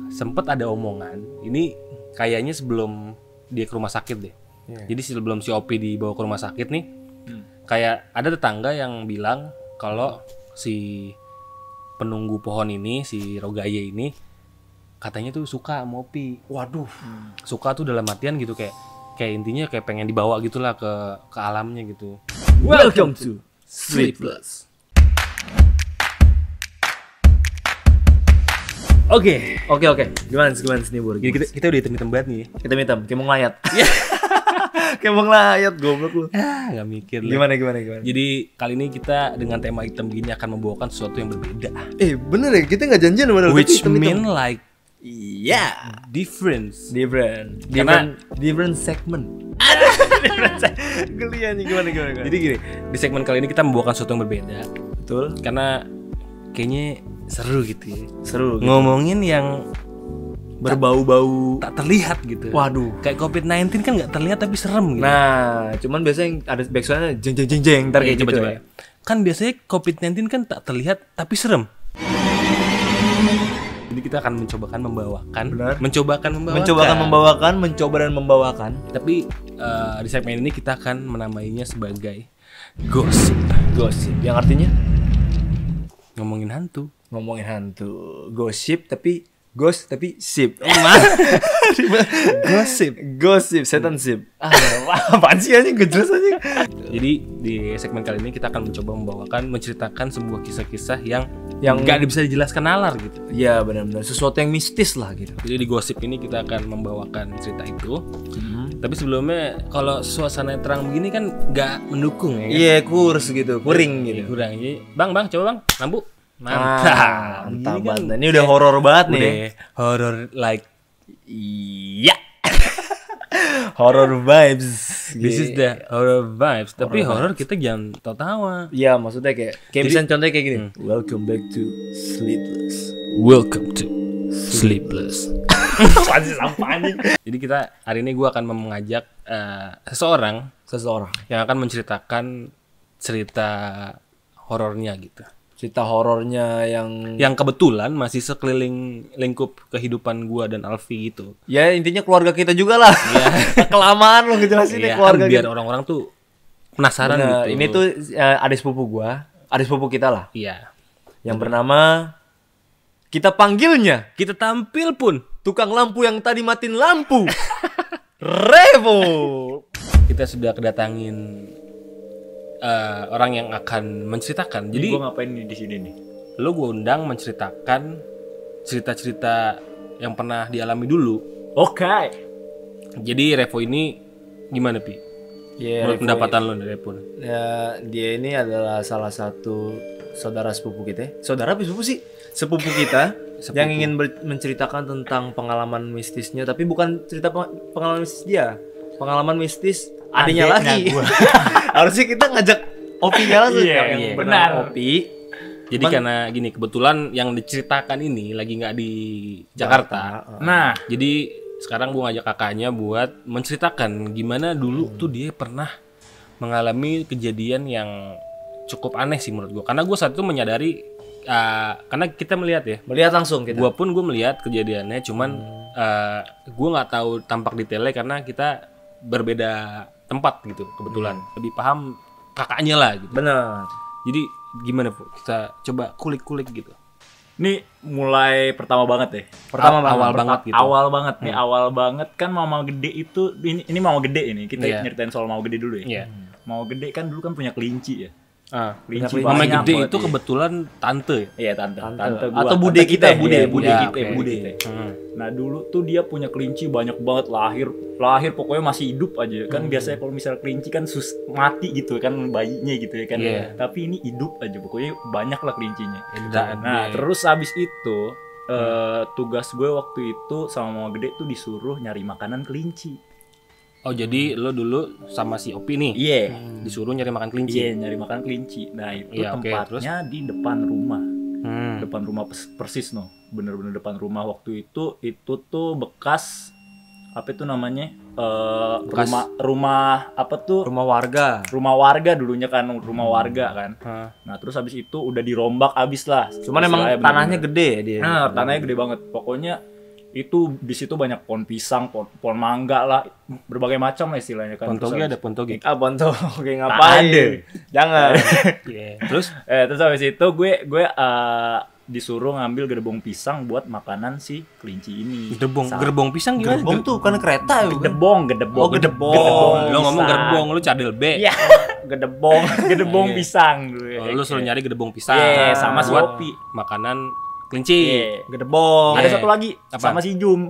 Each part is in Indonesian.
Sempet ada omongan, ini kayaknya sebelum dia ke rumah sakit deh. Jadi sebelum si Opi dibawa ke rumah sakit nih, kayak ada tetangga yang bilang kalau si penunggu pohon ini, si Rogaye ini, katanya tuh suka sama Opi. Waduh. Suka tuh dalam artian gitu, kayak intinya kayak pengen dibawa gitulah ke alamnya gitu. Welcome to Sleepless. Oke. Gimana nih Bur? Kita udah hitam-hitam banget nih. Kita hitam, kayak mau ngelayat. Kayak mau ngelayat, goblok lu. Nggak mikir lu. Gimana? Jadi kali ini kita dengan tema hitam gini akan membawakan sesuatu yang berbeda. Bener ya, kita nggak janjian padahal. Which mean like iya, different segment. Gelian nih, gimana? Jadi gini, di segmen kali ini kita membawakan sesuatu yang berbeda. Betul. Karena kayaknya seru gitu ya. Seru. Gitu. Ngomongin yang berbau-bau tak terlihat gitu. Waduh. Kayak COVID-19 kan nggak terlihat tapi serem gitu. Nah, cuman biasanya ada backsoundnya jeng ntar kayak gitu coba. ya. Kan biasanya COVID-19 kan tak terlihat tapi serem. Jadi kita akan mencoba dan membawakan. Tapi di segmen ini kita akan menamainya sebagai gosip. Yang artinya Ngomongin hantu. Gosip tapi ghost tapi sip. Gosip setan sip. Apaan sih anjing, gak jelas aja. Jadi di segmen kali ini kita akan mencoba menceritakan sebuah kisah-kisah yang nggak bisa dijelaskan nalar gitu. Iya, benar-benar sesuatu yang mistis lah gitu. Jadi di gosip ini kita akan membawakan cerita itu. Tapi sebelumnya kalau suasana terang begini kan nggak mendukung ya kan? Iya, kurs gitu, kuring gitu. Kurang. Jadi, Bang, coba Bang, lampu. Mantap. Mantap Gini banget. kan Ini udah horor banget nih. Horror like Iya. Horror vibes. this is the horror vibes. Tapi horror kita jangan tawa-tawa. Iya, maksudnya kayak misalnya contohnya kayak gini. Welcome back to Sleepless. Jadi kita hari ini gue akan mengajak seseorang yang akan menceritakan cerita horornya gitu. Cerita horornya yang Kebetulan masih sekeliling lingkup kehidupan gua dan Alfi gitu. ya intinya keluarga kita juga lah. Iya. Kelamaan lo ngejelasin Iya, keluarga biar kita. orang-orang tuh penasaran gitu. Ini tuh adik sepupu kita lah. Iya. Yang bernama, kita panggilnya, Kita tampil pun tukang lampu yang tadi matiin lampu. Revo. kita sudah kedatangin orang yang akan menceritakan. Jadi gua ngapain nih di sini nih? lo gua undang menceritakan cerita-cerita yang pernah dialami dulu. Oke. Jadi Revo ini gimana Pi? Menurut pendapatan lo dari Revo? Ya, dia ini adalah salah satu saudara sepupu kita. Saudara apa sepupu sih? Sepupu kita yang ingin menceritakan tentang pengalaman mistisnya, tapi bukan cerita pengalaman mistis dia. Pengalaman mistis adiknya lagi. Harusnya kita ngajak Opi-nya langsung yang benar Opi. Jadi karena gini, kebetulan yang diceritakan ini lagi nggak di Jakarta. Nah, jadi sekarang gue ngajak kakaknya buat menceritakan gimana dulu tuh dia pernah mengalami kejadian yang cukup aneh sih menurut gue. Karena gue saat itu menyadari, karena kita melihat langsung kita. Gue melihat kejadiannya, cuman gue nggak tahu tampak detailnya karena kita berbeda tempat gitu kebetulan. Lebih paham kakaknya lah gitu. Benar. Jadi gimana Bu? Kita coba kulik-kulik gitu. Ini mulai pertama banget deh. Awal banget gitu. Awal banget nih, awal banget kan Mama Gede itu ini Mama Gede ini. Kita nyeritain soal Mama Gede dulu ya. Iya. Mama Gede kan dulu kan punya kelinci ya. Kelinci. Mama Gede itu kebetulan tante ya? Iya, tante gua. Atau bude kita, bude kita. Nah, dulu tuh dia punya kelinci banyak banget, lahir pokoknya masih hidup aja. Kan biasanya kalau misalnya kelinci kan mati gitu kan bayinya gitu ya kan. Tapi ini hidup aja, pokoknya banyak lah kelincinya. Nah, terus habis itu tugas gue waktu itu sama Mama Gede tuh disuruh nyari makanan kelinci. Oh, jadi lo dulu sama si Opi nih? Iya. Disuruh nyari makan kelinci? Iya, nyari makan kelinci. Nah, itu tempatnya di depan rumah. Depan rumah persis no. Bener-bener depan rumah waktu itu tuh bekas apa itu namanya? Rumah apa tuh? Rumah warga. Rumah warga dulunya kan, rumah warga kan. Nah, terus habis itu udah dirombak abis lah. Cuman emang tanahnya gede ya dia. Nah, tanahnya gede banget. Pokoknya Itu di situ banyak pohon pisang, pohon mangga lah, berbagai macam lah istilahnya kan. Pohon toge ada pohon toge. Pohon toge ngapain? Jangan. Terus habis itu gue disuruh ngambil gerbong pisang buat makanan si kelinci ini. Gerbong pisang gimana? Gerbong tuh kan kereta ya. Gedebong. Oh, gedebong. Lo ngomong gerbong, lu cadel B. Iya. Gedebong pisang dulu. Oh, lu suruh nyari gedebong pisang. Iya, sama si Opi. Makanan kelinci. Gedebong. Ada satu lagi sama si Jum.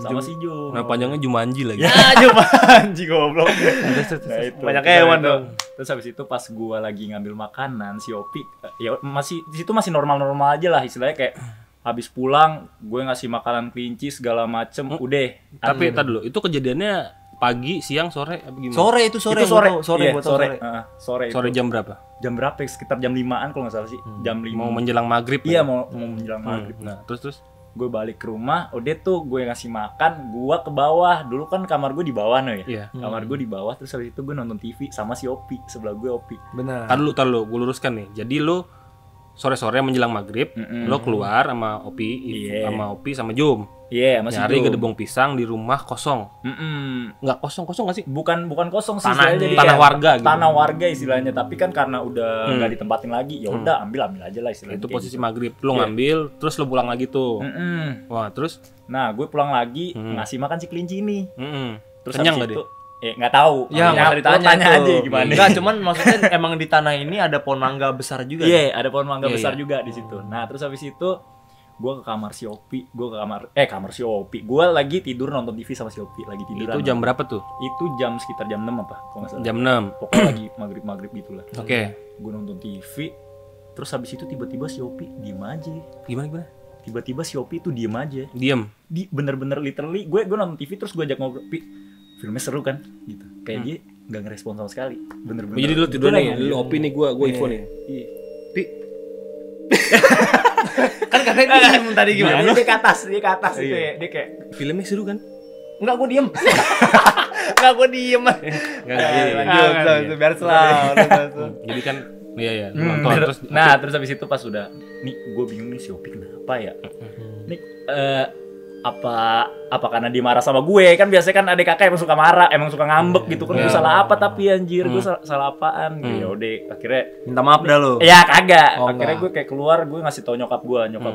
Sama si Jum. Nah, panjangnya Jumanji lagi. Ya, Jumanji goblok. Nah, itu banyak hewan dong. Terus habis itu pas gua lagi ngambil makanan si Opi ya masih di situ masih normal-normal aja lah istilahnya kayak habis pulang gue ngasih makanan kelinci segala macem udah. Tapi entar dulu, itu kejadiannya pagi, siang, sore apa gimana? Sore jam berapa? Jam berapa? Sekitar jam 5-an kalau nggak salah sih. Jam 5. Mau menjelang maghrib. Iya, mau menjelang maghrib. Nah, terus gue balik ke rumah, udah tuh gue ngasih makan, gue ke bawah. Dulu kan kamar gue di bawah nih ya. Iya. Kamar gue di bawah, terus habis itu gue nonton TV sama si Opi, sebelah gue Opi. Benar. Tar lu, gue luruskan nih. Jadi lu sore-sore menjelang maghrib, lo keluar sama Opi, sama Jum. Iya, masih nyari gedebong pisang di rumah kosong. Nggak kosong nggak sih? Bukan kosong sih, tanah warga gitu. Tanah warga istilahnya, tapi kan karena udah nggak ditempatin lagi, ya udah ambil aja lah istilahnya. Itu posisi maghrib, lo ngambil, terus lo pulang lagi tuh. Wah, terus? Nah, gue pulang lagi ngasih makan si kelinci ini. Terus kenyang nggak dia? Nggak tahu. Ya, nggak ditanya aja gimana. Enggak, cuman maksudnya emang di tanah ini ada pohon mangga besar juga. Iya, ada pohon mangga besar juga di situ. Nah, terus habis itu gue ke kamar si Opi, kamar si Opi. Gue lagi tidur nonton TV sama si Opi, lagi tiduran. Itu jam berapa tuh? Itu jam sekitar jam 6 apa? Kalau nggak salah. Jam 6. Pokoknya lagi maghrib gitulah. Oke. Gue nonton TV, terus habis itu tiba-tiba si Opi diem aja. Gimana? Tiba-tiba si Opi itu diem aja. Diem? Bener-bener literally, gue nonton TV terus gue ajak ngobrol, Pi, filmnya seru kan? Gitu. Kayak dia nggak ngerespon sama sekali. Bener-bener. Jadi dulu tidur nih, dulu Opi nih gue info nih. Iya. Pi. Kan katanya diem tadi gimana? Dia ke atas itu ya. Dia kayak filmnya seru kan? Enggak, gue diem. Enggak, gue diem. Lanjut, biar selalu. Jadi kan, iya. Terus habis itu pas udah, nih gue bingung nih si Opi kenapa ya? Nih apa karena dia marah sama gue? Kan biasanya kan adik kakak emang suka marah, emang suka ngambek gitu kan. Gue salah apa tapi anjir, gue salah apaan? Ya udah akhirnya minta maaf dah lo. Ya kagak. Akhirnya gue kayak keluar, gue ngasih tau nyokap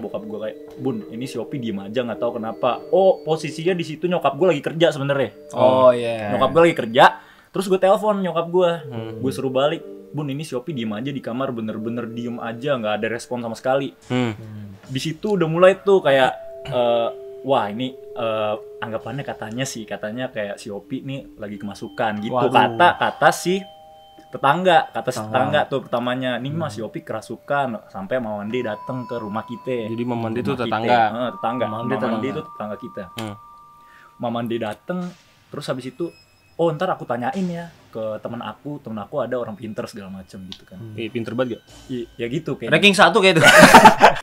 bokap gue kayak, "Bun, ini si Opi diem aja nggak tahu kenapa." Oh, posisinya di situ nyokap gue lagi kerja sebenarnya. Oh iya. Nyokap gue lagi kerja, terus gue telepon nyokap gue. Gue suruh balik, "Bun, ini si Opi diem aja di kamar, bener-bener diem aja, nggak ada respon sama sekali." Di situ udah mulai tuh kayak wah ini anggapannya katanya kayak si Opi nih lagi kemasukan gitu. Kata si tetangga tuh pertamanya, nih Mas si Opi kerasukan sampai Mama Mandi datang ke rumah kita. Jadi Mama Mandi itu tetangga. Mama Mandi itu tetangga kita. Mama Mandi datang, terus habis itu ntar aku tanyain ya ke temen aku ada orang pinter segala macem gitu kan. Pinter banget gak? Ya gitu kayak. Ranking 1 kayak itu.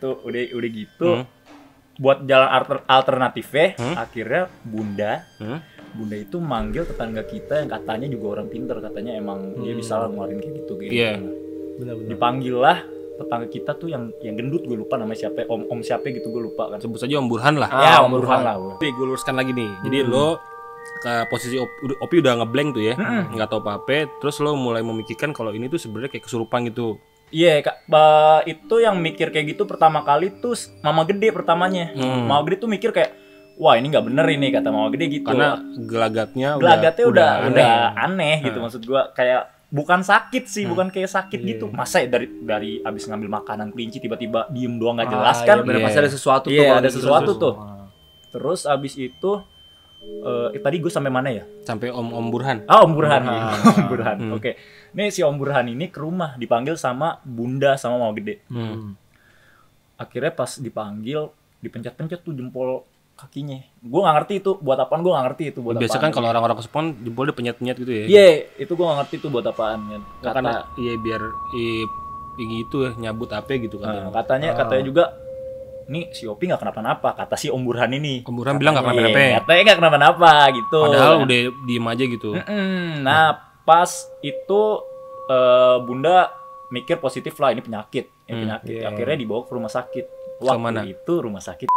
Tuh udah gitu. Buat jalan alternatifnya, akhirnya Bunda itu manggil tetangga kita yang katanya juga orang pinter, katanya emang dia bisa lah ngeluarin kayak gitu. Benar-benar. Dipanggil lah tetangga kita tuh yang gendut, gue lupa namanya siapa, om siapa gitu gue lupa kan. Sebut saja Om Burhan lah. Ya Om Burhan lah. Tapi gue luruskan lagi nih. Jadi lo ke posisi Opi udah ngeblank tuh ya, nggak tahu apa-apa. Terus lo mulai memikirkan kalau ini tuh sebenarnya kayak kesurupan gitu. Iya, itu yang mikir kayak gitu pertama kali tuh Mama Gede pertamanya. Mama Gede tuh mikir kayak, wah ini nggak bener ini, kata Mama Gede gitu. Karena gelagatnya udah aneh gitu, maksud gua kayak bukan sakit sih, bukan kayak sakit gitu. Masa ya dari abis ngambil makanan kelinci tiba-tiba diem doang nggak jelas kan? Pasti ada sesuatu tuh. Iya, ada sesuatu tuh. Terus abis itu tadi gue sampai mana ya? Sampai Om Burhan. Om Burhan. Om Burhan. Oke. Nih si Om Burhan ini ke rumah dipanggil sama Bunda sama Mama Gede. Akhirnya pas dipanggil dipencet-pencet tuh jempol kakinya. Gue nggak ngerti itu buat apaan, Biasa kan kalau orang-orang kesurupan jempolnya penyet-penyet gitu ya. Iya, itu gue nggak ngerti itu buat apaan kan. Karena biar gitu ya, nyabut apa gitu kan. Katanya juga nih si Opi nggak kenapa-napa, kata si Om Burhan ini. Om Burhan bilang nggak kenapa-napa. Katanya nggak kenapa-napa gitu. Padahal udah diem aja gitu. Nah pas itu Bunda mikir positif lah, ini penyakit. Akhirnya dibawa ke rumah sakit. Waktu itu rumah sakit.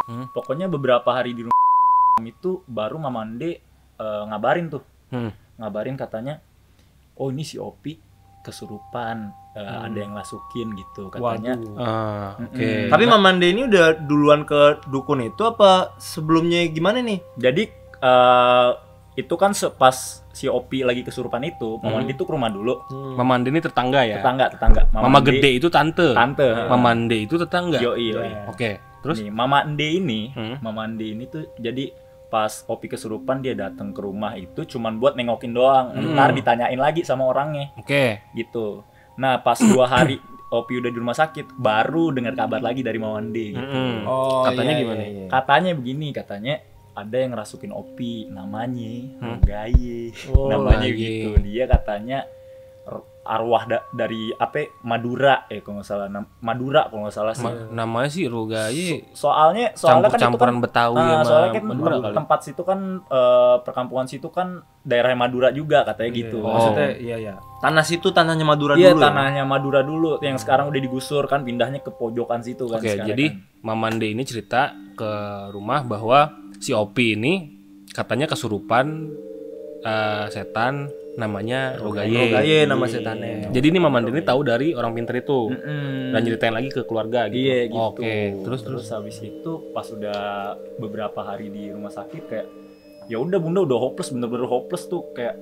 Pokoknya beberapa hari di rumah itu baru Mama Ande ngabarin tuh. Ngabarin katanya, oh ini si Opi kesurupan, ada yang masukin gitu katanya. Oke. Tapi Mama Ande ini udah duluan ke dukun itu apa sebelumnya gimana nih? Jadi itu kan pas si Opi lagi kesurupan itu, Mama Ande tuh ke rumah dulu. Mama Ande ini tetangga ya? Tetangga. Mama Ande, gede itu tante. Tante. Mama Ande itu tetangga. Yoi. Oke. Terus nih, Mama Ande ini tuh jadi pas Opi kesurupan dia datang ke rumah itu cuman buat nengokin doang. Ntar ditanyain lagi sama orangnya. Oke. Gitu. Nah, pas 2 hari Opi udah di rumah sakit, baru dengar kabar lagi dari Mama Ande gitu. Katanya gimana? Katanya begini, katanya ada yang ngerasukin Opi, namanya Rogaye. Namanya gitu. Dia katanya arwah dari apa Madura kalau nggak salah. Madura kalau nggak salah sih. Namanya sih Rogaye. Soalnya kan campuran itu kan Betawi sama soalnya kan Madura kali. tempat situ kan perkampungan situ kan daerah Madura juga katanya gitu. Maksudnya iya. Tanah situ tanahnya Madura Iya, dulu. Iya, tanahnya Madura dulu yang sekarang udah digusur kan, pindahnya ke pojokan situ kan. Oke, sekarang jadi kan. Mama Ande ini cerita ke rumah bahwa si Opi ini katanya kesurupan setan namanya Rogaye. Rogaye nama setannya. Jadi ini Mama Ande ini tahu dari orang pinter itu dan ceritain lagi ke keluarga gitu. Iya gitu. Oke, terus habis itu pas udah beberapa hari di rumah sakit kayak ya udah Bunda udah hopeless, bener-bener hopeless tuh kayak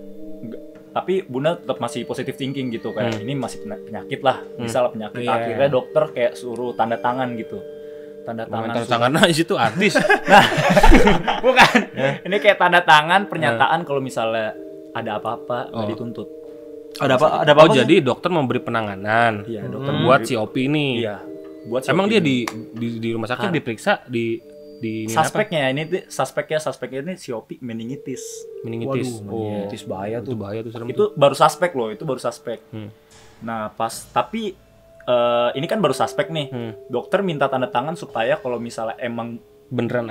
tapi Bunda tetap masih positive thinking gitu kayak ini masih penyakit lah, misal penyakit. Akhirnya dokter kayak suruh tanda tangan gitu. Tanda tangan aja itu artis. Nah, bukan. Ini kayak tanda tangan pernyataan kalau misalnya ada apa-apa nggak dituntut. Ada apa? Oh, jadi dokter memberi penanganan. Iya, dokter buat si Opi ini. Iya. Buat si Emang Opi dia di rumah sakit diperiksa di ini suspeknya ini si Opi meningitis. Meningitis. Meningitis bahaya tuh. Itu bahaya tuh serem. Itu baru suspek loh, itu baru suspek. Nah, tapi ini kan baru suspek nih. Dokter minta tanda tangan supaya kalau misalnya emang beneran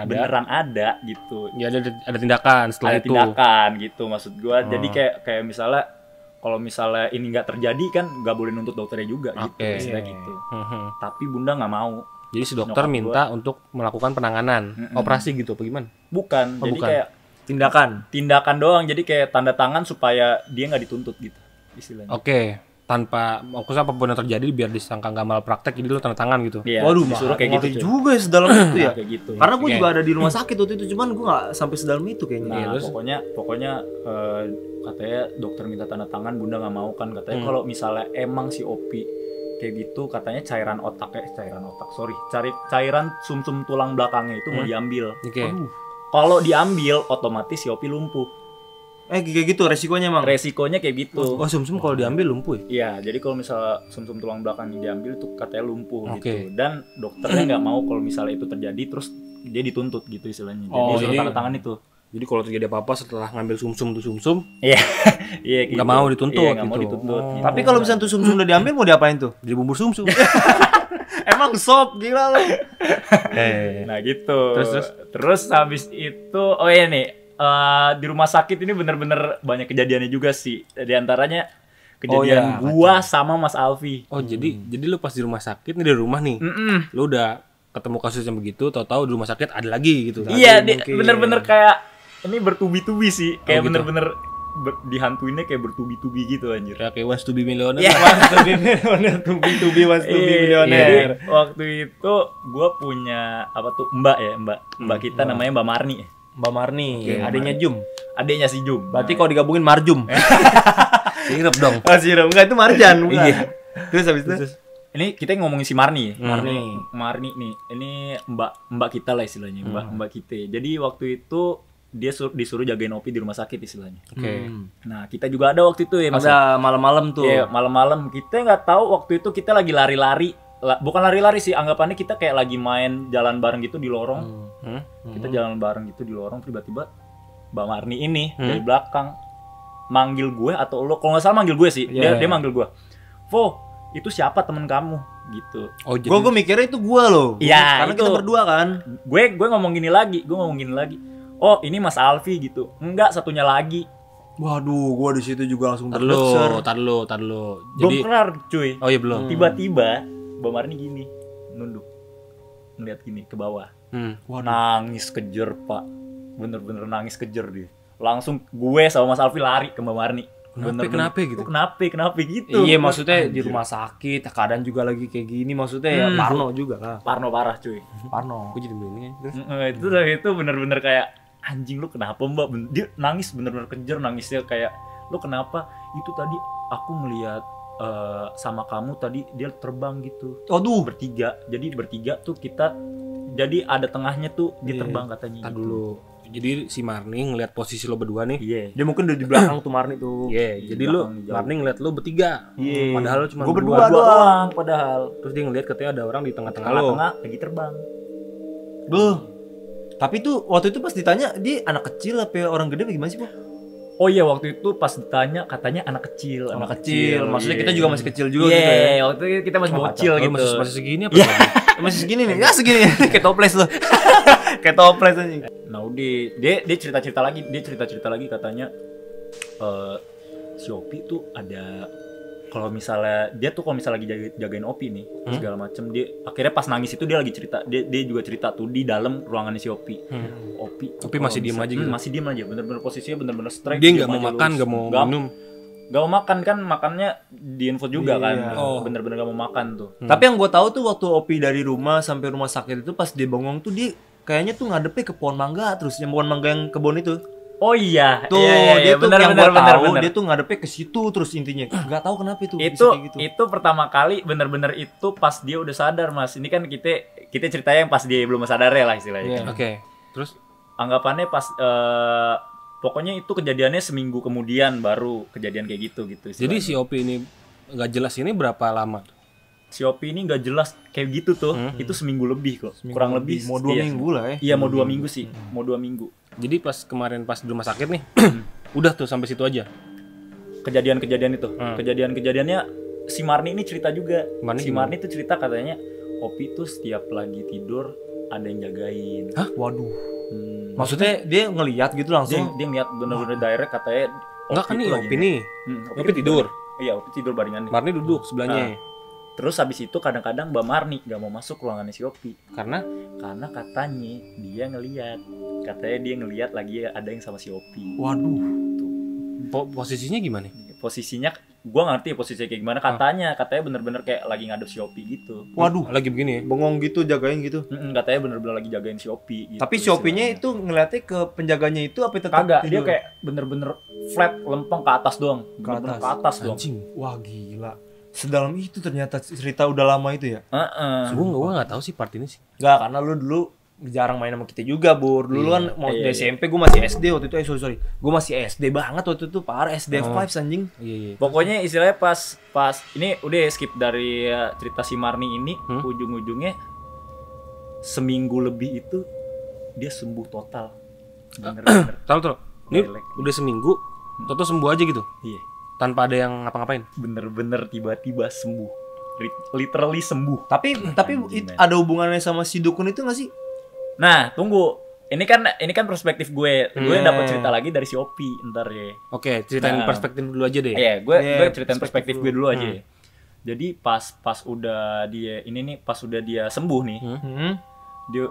ada gitu. Ya ada tindakan setelah itu. Ada tindakan gitu maksud gua. Jadi kayak misalnya kalau misalnya ini nggak terjadi kan nggak boleh nuntut dokternya juga gitu, istilah gitu. Tapi Bunda nggak mau. Jadi si dokter minta untuk melakukan penanganan, operasi gitu apa gimana? Bukan. Jadi bukan. kayak tindakan doang. Jadi kayak tanda tangan supaya dia nggak dituntut gitu istilahnya. Oke. Tanpa maksudnya apapun yang terjadi biar disangka nggak malpraktek, jadi lu tanda tangan gitu. Iya, Waduh, disuruh kayak gitu juga ya sedalam itu ya. Kayak gitu. Karena gue juga ada di rumah sakit waktu itu, cuman gue nggak sampai sedalam itu kayaknya. Nah, pokoknya katanya dokter minta tanda tangan, Bunda nggak mau kan, katanya kalau misalnya emang si Opi kayak gitu, katanya cairan sumsum tulang belakangnya itu mau diambil. Kalau diambil otomatis si Opi lumpuh. Kayak gitu resikonya emang. Resikonya kayak gitu. Oh, sumsum kalau diambil lumpuh ya? Iya, jadi kalau misalnya sumsum tulang belakangnya diambil itu katanya lumpuh gitu. Dan dokternya nggak mau kalau misalnya itu terjadi terus dia dituntut gitu istilahnya. Jadi tanda tangan itu. Jadi kalau terjadi apa-apa setelah ngambil sumsum, iya, gitu. Nggak mau dituntut. Iya, nggak mau dituntut. Gitu. Tapi kalau misalnya tuh sumsum udah diambil mau diapain tuh? Jadi bubur sumsum. Emang sop gila lo. Nah gitu. Terus habis itu, oh iya nih. Di rumah sakit ini bener-bener banyak kejadiannya juga sih. Di antaranya kejadian gua sama Mas Alfi. Oh, jadi lu pas di rumah sakit nih, di rumah nih. Lu udah ketemu kasus yang begitu, tahu-tahu di rumah sakit ada lagi gitu. Iya, bener-bener kayak ini bertubi-tubi sih. Kayak bener-bener dihantuinnya kayak bertubi-tubi gitu anjir. Kayak wants to be millionaire. Yeah. Wants to be millionaire, tubi-tubi wants to be millionaire. Jadi waktu itu gua punya apa tuh Mbak kita namanya Mbak Marni. Mbak Marni, adiknya Jum. Adiknya si Jum. Berarti kalau digabungin Marjum. Sirup dong. Oh, sirup. Enggak, itu Marjan, bukan. Iya. Terus habis itu ini kita ngomongin si Marni. Marni nih. Ini Mbak kita lah istilahnya, Mbak kita. Jadi waktu itu dia disuruh jagain Opi di rumah sakit istilahnya. Oke. Nah, kita juga ada waktu itu ya, Mas. Ada malam-malam tuh. Iya, malam-malam. Kita nggak tahu waktu itu kita lagi lari-lari. Bukan lari-lari sih, anggapannya kita kayak lagi main jalan bareng gitu di lorong. Kita jalan bareng gitu di lorong, tiba-tiba Mbak Marni ini dari belakang manggil gue atau lo, kalau nggak salah manggil gue sih. Dia manggil gue. "Vo, itu siapa temen kamu?" gitu. Oh, jadi gue mikirnya itu gue loh. Iya, karena itu. kita berdua kan. Gue ngomong gini lagi. "Oh, ini Mas Alfi," gitu. "Enggak, satunya lagi." Waduh, gue di situ juga langsung Tar lu. Jadi belum kelar, cuy. Oh iya belum. Tiba-tiba Mbak Marni gini, nunduk ngeliat gini ke bawah. Waduh. Nangis kejer pak, bener-bener nangis kejer dia. Langsung gue sama Mas Alfi lari ke Mbak Marni. Kenapa gitu? Kenapa gitu? Iya maksudnya di rumah sakit, keadaan juga lagi kayak gini, maksudnya ya parno juga lah. Parno parah cuy. Parno. Gue jadi merinding aja. Itu bener-bener kayak anjing lu kenapa mbak? Dia nangis bener-bener kejer nangisnya kayak lu kenapa? Itu tadi aku melihat sama kamu tadi dia terbang gitu. Aduh. Bertiga. Jadi bertiga tuh kita jadi ada tengahnya tuh dia terbang katanya. Tadi dulu. Jadi si Marni ngeliat posisi lo berdua nih. Iya. Dia mungkin udah di belakang tuh Marni tuh. Iya, jadi lu Marni ngeliat lo bertiga. Iya. Padahal lo cuma Gua berdua doang padahal. Terus dia ngeliat katanya ada orang di tengah-tengah lo. Tengah lagi terbang. Beuh. Tapi tuh waktu itu pas ditanya dia anak kecil apa orang gede apa gimana sih, Pak? Oh iya waktu itu pas ditanya katanya anak kecil. Anak kecil. Maksudnya kita Iya. juga masih kecil juga gitu ya. Iya, waktu itu kita masih bocil gitu. Masih segini apa? Masih segini nih. Ya segini. Kayak toples loh. Kayak toples anjing. Nah udah dia cerita cerita lagi katanya si Opi tuh ada kalau misalnya lagi jagain Opi nih segala macem dia akhirnya pas nangis itu dia lagi cerita dia juga cerita tuh di dalam ruangannya si Opi. Opi masih diem aja gitu. Masih diem aja bener-bener posisinya bener-bener strike. Dia nggak mau makan, nggak mau minum. Gak mau makan kan makannya di info juga kan. Oh. Bener-bener gak mau makan tuh. Tapi yang gue tahu tuh waktu Opi dari rumah sampai rumah sakit itu pas dia bengong tuh dia kayaknya tuh ngadepnya ke pohon mangga terus yang pohon mangga yang kebon itu. Oh iya. Tuh iya, dia tuh bener, yang bener, gue tahu bener. dia tuh ngadepnya ke situ terus intinya. Gak tahu kenapa itu. Itu bisa kayak gitu. itu pertama kali bener-bener itu pas dia udah sadar Mas. Ini kan kita ceritanya yang pas dia belum sadar ya lah istilahnya. Oke. Terus Anggapannya pas pokoknya itu kejadiannya seminggu kemudian baru kejadian kayak gitu jadi istilahnya. si Opi ini nggak jelas ini berapa lama? Si Opi ini nggak jelas kayak gitu tuh. Itu seminggu lebih kok. Kurang lebih mau 2 minggu lah ya. Iya mau 2 minggu sih. Mau 2 minggu. Jadi pas kemarin pas di rumah sakit nih, udah tuh sampai situ aja. Kejadian-kejadian itu. Kejadian-kejadiannya si Marni ini cerita juga. Si Gimana? Marni tuh cerita katanya Opi tuh setiap lagi tidur ada yang jagain. Hah? Waduh. Maksudnya dia ngelihat gitu langsung. Dia ngeliat bener-bener direct katanya. Enggak kan nih tuh Opi nih. Opi Opi tidur. Iya, Opi tidur baringan nih. Marni duduk sebelahnya. Terus habis itu kadang-kadang Mbak Marni gak mau masuk ruangannya si Opi. Karena Katanya dia ngelihat. Katanya dia ngelihat lagi ada yang sama si Opi. Waduh. posisinya gimana? Posisinya gua ngerti posisinya kayak gimana. Katanya bener-bener kayak lagi ngadep si Opi gitu. Waduh. Lagi begini ya? Bengong gitu jagain gitu. Katanya bener-bener lagi jagain si Opi gitu. Tapi si Opinya itu ngeliatnya ke penjaganya itu apa tetap kagak, dia tidur? kayak bener-bener flat lempeng ke atas doang. Bener-bener ke atas doang. Anjing. Wah gila. Sedalam itu ternyata cerita udah lama itu ya? Gue nggak tahu sih part ini sih. Enggak, karena lu dulu jarang main sama kita juga, Bur. Dulu kan mau Iya, di SMP gue masih SD waktu itu. Sorry. Gue masih SD banget waktu itu, parah SD 5 anjing. Iya. Pokoknya istilahnya pas ini udah skip dari cerita si Marni ini, ujung-ujungnya seminggu lebih itu dia sembuh total. Bener-bener. Tahu. Ini Lelek. udah seminggu, Toto sembuh aja gitu. Iya. Tanpa ada yang ngapa-ngapain. Bener-bener tiba-tiba sembuh. Literally sembuh. Tapi ada hubungannya sama si dukun itu nggak sih? Nah, tunggu. Ini kan perspektif gue. Gue dapat cerita lagi dari si Opi ntar ya. Oke, ceritain perspektif dulu aja deh. Iya, gue ceritain perspektif gue dulu aja. Jadi pas udah dia sembuh nih.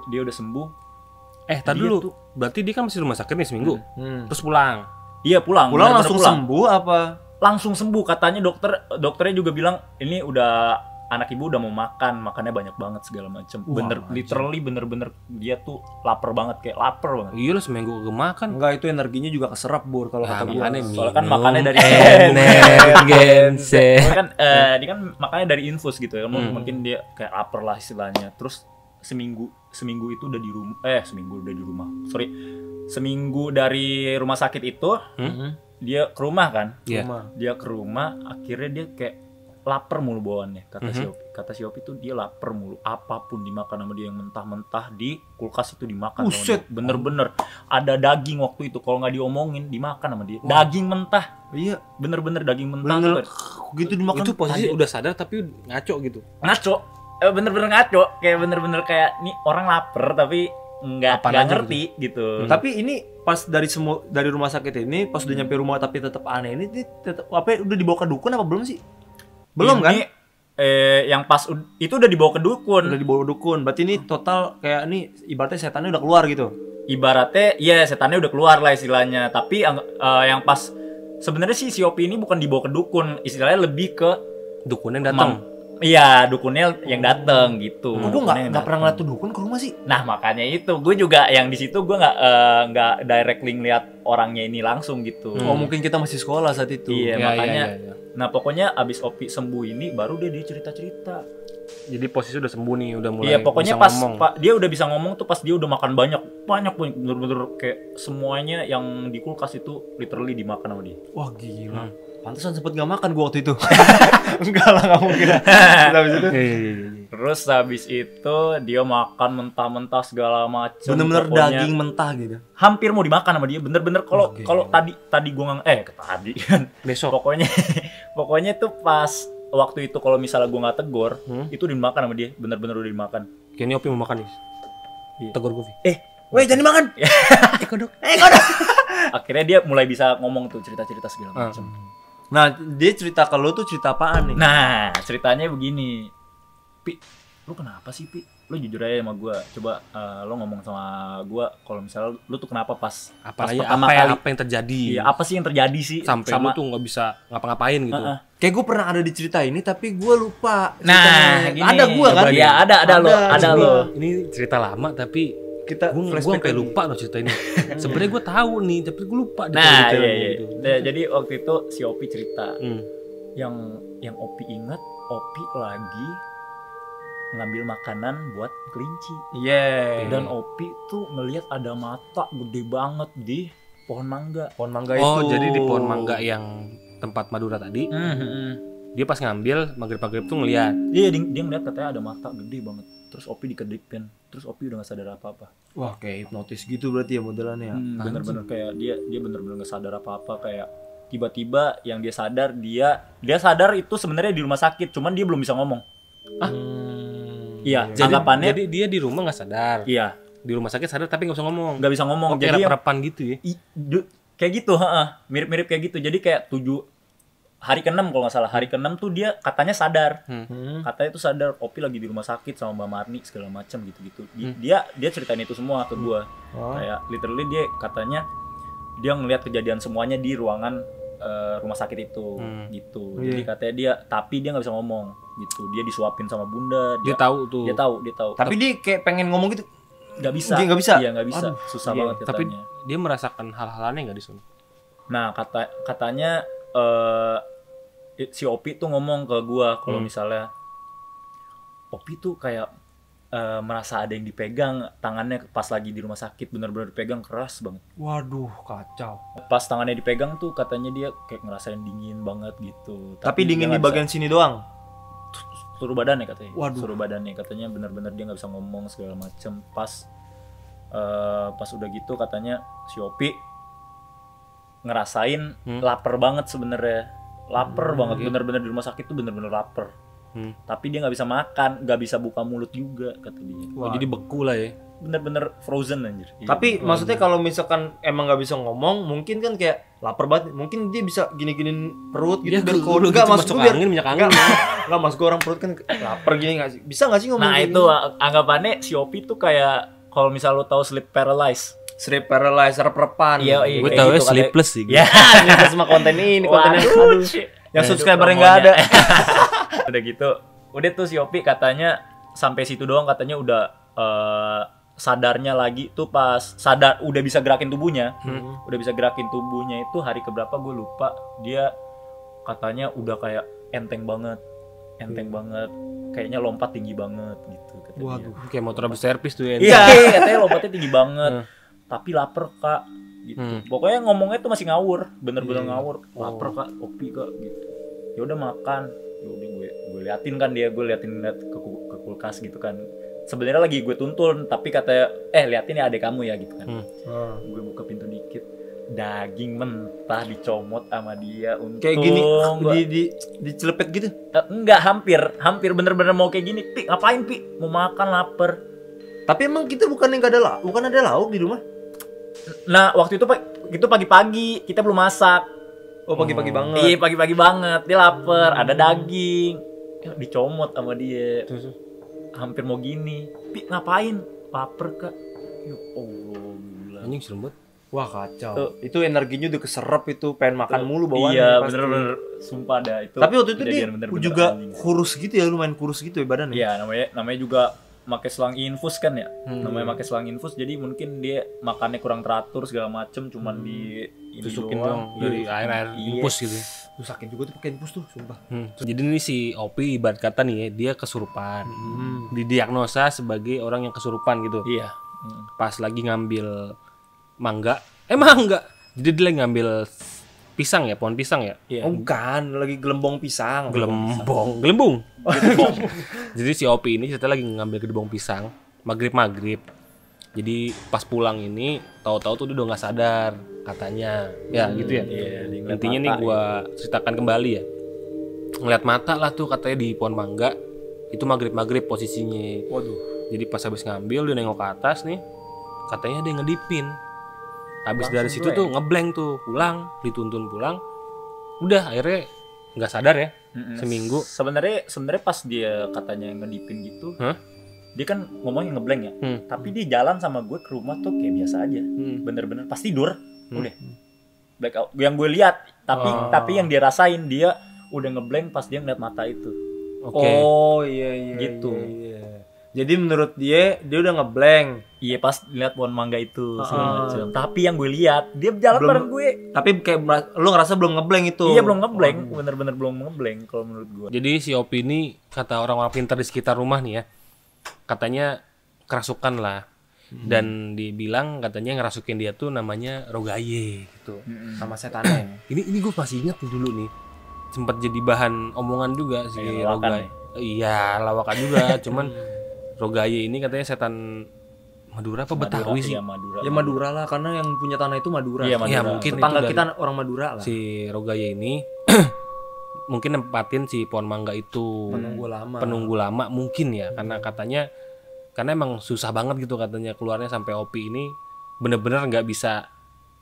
Dia udah sembuh. Tadi dulu. Berarti dia kan masih rumah sakit nih seminggu. Terus pulang. Iya, pulang. Pulang Bener-bener langsung sembuh apa? Langsung sembuh, katanya dokternya juga bilang ini udah anak ibu udah mau makannya banyak banget segala macem. Literally bener-bener dia tuh lapar banget, kayak lapar banget. Iya lah seminggu gak makan. Enggak, itu energinya juga keserap, Bur, kalau kata gue. Soalnya kan makannya dari Gense. kan dia kan makannya dari infus gitu ya. Mungkin dia kayak lapar lah istilahnya. Terus seminggu itu udah di rumah. Sorry. Seminggu dari rumah sakit itu dia ke rumah kan. Dia ke rumah, akhirnya dia kayak lapar mulu bawaannya, kata si Opi tuh dia lapar mulu, apapun dimakan sama dia, yang mentah-mentah di kulkas itu dimakan. Buset. Bener-bener ada daging waktu itu, kalau nggak diomongin dimakan sama dia. Daging mentah. Iya, Bener-bener daging mentah. bener gitu dimakan. Itu posisi udah sadar tapi ngaco gitu. Ngaco. Bener-bener ngaco, kayak bener-bener kayak nih orang lapar tapi nggak ngerti gitu. Tapi ini pas dari rumah sakit ini, pas udah nyampe rumah tapi tetap aneh ini tetap udah dibawa ke dukun apa belum sih? Belum ini, kan? yang pas itu udah dibawa ke dukun. Udah dibawa dukun. Berarti ini total kayak ini ibaratnya setannya udah keluar gitu. Ibaratnya ya setannya udah keluar lah istilahnya. Tapi yang pas sebenarnya sih si Opi ini bukan dibawa ke dukun, istilahnya lebih ke dukun yang datang. Iya, dukunnya yang datang gitu. Gue nggak pernah ngeliat tuh dukun ke rumah sih. Nah makanya itu, gue juga yang di situ gue nggak directly ngeliat orangnya ini langsung gitu. Oh mungkin kita masih sekolah saat itu. Iya, Ya, makanya. ya. Nah pokoknya abis Opi sembuh ini baru dia cerita-cerita. Jadi posisi udah sembuh nih, udah mulai. Iya pokoknya bisa pas ngomong. dia udah bisa ngomong tuh pas dia udah makan banyak bener-bener kayak semuanya yang di kulkas itu literally dimakan sama dia. Wah gila. Pantesan sempet gak makan gua waktu itu. Enggak lah, gak mungkin. Habis itu. Terus habis itu dia makan mentah-mentah segala macam. Bener-bener daging mentah gitu. Hampir mau dimakan sama dia. Bener-bener kalau tadi gua tadi kan. Besok. Pokoknya tuh pas waktu itu kalau misalnya gua nggak tegur, itu dimakan sama dia. Bener-bener udah dimakan. Kayaknya Opi mau makan nih. Iya. Tegur gue. Weh jangan dimakan. Kodok. Akhirnya dia mulai bisa ngomong tuh cerita-cerita segala macam. Nah dia cerita ke lu tuh cerita apaan nih? Nah, ceritanya begini. Pi, lu kenapa sih, Pi? Lu jujur aja sama gua. Coba lu ngomong sama gua kalau misalnya lu tuh kenapa pas pertama kali apa yang terjadi? Iya, apa sih yang terjadi sih Sampai lu tuh nggak bisa ngapa-ngapain gitu. Kayak gue pernah ada di cerita ini tapi gue lupa. Nah, gini. Ada gue kan? Iya, ada lo. Ini cerita lama tapi Kita gue sampai lupa loh cerita ini. Sebenarnya gue tahu nih, tapi gue lupa. Nah, detail-detailnya iya. gitu. Nah, jadi waktu itu si Opi cerita. Hmm. Yang Opi ingat, Opi lagi ngambil makanan buat kelinci. Iya. Dan Opi tuh ngelihat ada mata gede banget di pohon mangga. Pohon mangga itu. Oh, jadi di pohon mangga yang tempat Madura tadi, dia pas ngambil maghrib-maghrib tuh ngeliat. Iya, dia ngeliat katanya ada mata gede banget. Terus Opi dikedipin. Terus Opi udah gak sadar apa-apa. Wah, kayak hipnotis gitu berarti ya modelannya ya. Bener-bener kayak dia bener-bener gak sadar apa-apa. Kayak tiba-tiba yang dia sadar, dia sadar itu sebenarnya di rumah sakit, cuman dia belum bisa ngomong. Iya, anggapannya Jadi dia di rumah nggak sadar. iya, Di rumah sakit sadar tapi nggak bisa ngomong. nggak bisa ngomong. Jadi Jadi harapan gitu ya. kayak gitu, mirip-mirip kayak gitu. Jadi kayak hari ke-6 kalau nggak salah. Hari ke-6 tuh dia katanya sadar. Katanya tuh sadar Opi lagi di rumah sakit sama Mbak Marni segala macam gitu-gitu. Dia ceritain itu semua ke gua. Kayak literally dia katanya dia ngelihat kejadian semuanya di ruangan rumah sakit itu gitu. Jadi katanya dia nggak bisa ngomong gitu. Dia disuapin sama bunda. Dia tahu tuh. Dia tahu. Tapi dia kayak pengen ngomong gitu. Nggak bisa. Dia nggak bisa? Iya, nggak bisa. Susah banget Tapi katanya. dia merasakan hal-hal aneh nggak di sana? Nah, katanya si Opi tuh ngomong ke gua kalau misalnya Opi tuh kayak merasa ada yang dipegang tangannya pas lagi di rumah sakit, bener-bener dipegang keras banget. Waduh, kacau. Pas tangannya dipegang tuh katanya dia kayak ngerasain dingin banget gitu. Tapi dingin dia di nggak bagian sini doang. seluruh badannya katanya. Waduh. Seluruh badannya katanya bener-bener dia nggak bisa ngomong segala macem. Pas udah gitu katanya si Opi ngerasain lapar banget sebenarnya. Lapar banget, bener-bener di rumah sakit tuh bener-bener lapar. Tapi dia nggak bisa makan, nggak bisa buka mulut juga kata dia. Oh, jadi beku lah ya. Bener-bener frozen anjir. Tapi maksudnya kalau misalkan emang nggak bisa ngomong, mungkin kan kayak lapar banget. Mungkin dia bisa gini-giniin perut gitu. Dia biar dulu enggak gitu, masuk masuk biar angin, minyak angin. Enggak masuk orang perut kan lapar gini nggak sih? Bisa nggak sih ngomong? Nah kayak itu gini? anggapannya si Opi tuh kayak kalau misal lo tahu sleep paralysis. Sleep paralysis, rep-repan. Iya, Gue kayak tahu gitu, sleepless sih. Ya, Kita semua konten ini, kontennya waduh. yang subscribernya nggak ada. Udah gitu, udah tuh si Opi katanya sampai situ doang katanya udah sadarnya lagi tuh pas sadar udah bisa gerakin tubuhnya. Udah bisa gerakin tubuhnya itu hari keberapa gue lupa. Dia katanya udah kayak enteng banget. Kayaknya lompat tinggi banget gitu kata dia. Waduh. Kayak motor habis servis tuh ya. Iya, katanya lompatnya tinggi banget. Tapi lapar kak, gitu. Pokoknya ngomongnya tuh masih ngawur, bener-bener ngawur. Lapar kak, Opi kak, gitu. Ya udah makan. Ya udah gue liatin kan dia, gue liatin ke kulkas gitu kan. Sebenarnya lagi gue tuntun, tapi katanya, liatin ya adek kamu ya gitu kan. Gue buka pintu dikit, daging mentah dicomot sama dia. Untung Kayak gini gua- dicelepet gitu. enggak, hampir bener-bener mau kayak gini. Pi, ngapain Pi? Mau makan, lapar. Tapi emang kita bukan ada lauk di rumah. Nah, waktu itu pagi-pagi, kita belum masak. Oh, pagi-pagi banget. Iya, pagi-pagi banget. Dia lapar, ada daging. dicomot sama dia. Hampir mau gini. Pi ngapain? Baper kak. Ya Allah gila. Anjing serem banget. Wah kacau. Itu energinya udah keserap itu, pengen makan mulu bawaannya. Iya pasti. bener-bener sumpah dah itu. Tapi waktu itu dia bener-bener juga anjing. kurus gitu ya, lumayan kurus gitu ya badannya. Iya namanya juga pakai selang infus kan ya. Namanya pakai selang infus jadi mungkin dia makannya kurang teratur segala macem cuman di ini Tusukin doang. dong dari air infus gitu. Tuh sakit juga tuh pakai infus tuh, sumpah. Jadi ini si Opi ibarat kata nih ya, dia kesurupan. Didiagnosa sebagai orang yang kesurupan gitu. Iya. Pas lagi ngambil mangga. Jadi dia lagi ngambil pisang ya, pohon pisang ya. Iya. Oh, bukan, lagi gelembong pisang. Gelembung. Jadi si Opi ini cerita lagi ngambil gedebong pisang, maghrib. Jadi pas pulang ini, tahu-tahu tuh dia udah nggak sadar katanya. Ya gitu ya. Iya, Intinya nih gua ceritakan kembali ya. Ngeliat mata lah tuh katanya di pohon mangga. Itu maghrib posisinya. Waduh. Jadi pas habis ngambil dia nengok ke atas nih, katanya dia ngedipin. Habis dari situ tuh ngeblank tuh, pulang, dituntun pulang. Udah akhirnya nggak sadar ya. Seminggu. Sebenarnya pas dia katanya ngedipin gitu, dia kan ngomongnya ngeblank ya. Tapi dia jalan sama gue ke rumah tuh kayak biasa aja. Bener-bener pas tidur, udah blackout. Yang gue lihat, tapi yang dia rasain dia udah ngeblank pas dia ngeliat mata itu. Oke. Oh iya Gitu. Iya. Jadi menurut dia udah ngeblank. Iya pas lihat pohon mangga itu segala macam. Tapi yang gue lihat dia jalan bareng gue. Tapi kayak lu ngerasa belum ngeblank itu. Iya belum ngeblank, bener-bener belum ngeblank kalau menurut gue. Jadi si Opi ini kata orang-orang pintar di sekitar rumah nih ya, katanya kerasukan lah. Dan dibilang katanya ngerasukin dia tuh namanya Rogaye gitu. Sama setannya. Ini gue masih ingat nih dulu nih. Sempat jadi bahan omongan juga si Rogaye. Iya, lawakan juga, cuman Rogaye ini katanya setan Madura apa Betawi sih? Iya, Madura. Ya Madura lah, karena yang punya tanah itu Madura. Iya, Madura. Ya mungkin Tetangga itu kita orang Madura lah. si Rogaye ini mungkin nempatin si pohon mangga itu penunggu lama mungkin ya, karena emang susah banget gitu katanya keluarnya sampai Opi ini bener-bener nggak bisa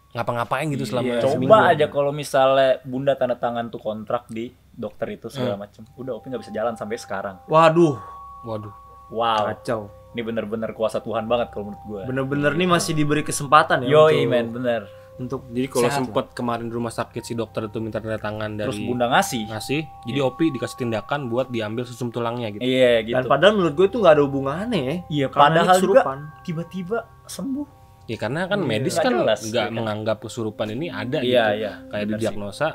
ngapa-ngapain gitu selama seminggu. Coba aja kalau misalnya Bunda tanda tangan tuh kontrak di dokter itu segala macam, udah Opi nggak bisa jalan sampai sekarang. Waduh. Wow. Kacau. Ini bener-bener kuasa Tuhan banget kalau menurut gue. Bener-bener nih masih diberi kesempatan ya. Yoi men, bener. Untuk Jadi kalau sempet kemarin di rumah sakit si dokter itu minta tanda tangan dari Terus Bunda ngasih. jadi Opi dikasih tindakan buat diambil sumsum tulangnya gitu. Iya gitu. Dan padahal menurut gue itu nggak ada hubungannya ya. Iya, Karena padahal juga kesurupan. tiba-tiba sembuh. Ya karena kan medis nggak kan jelas, nggak ya kan? menganggap kesurupan ini ada gitu. Iya. Kayak Bener didiagnosa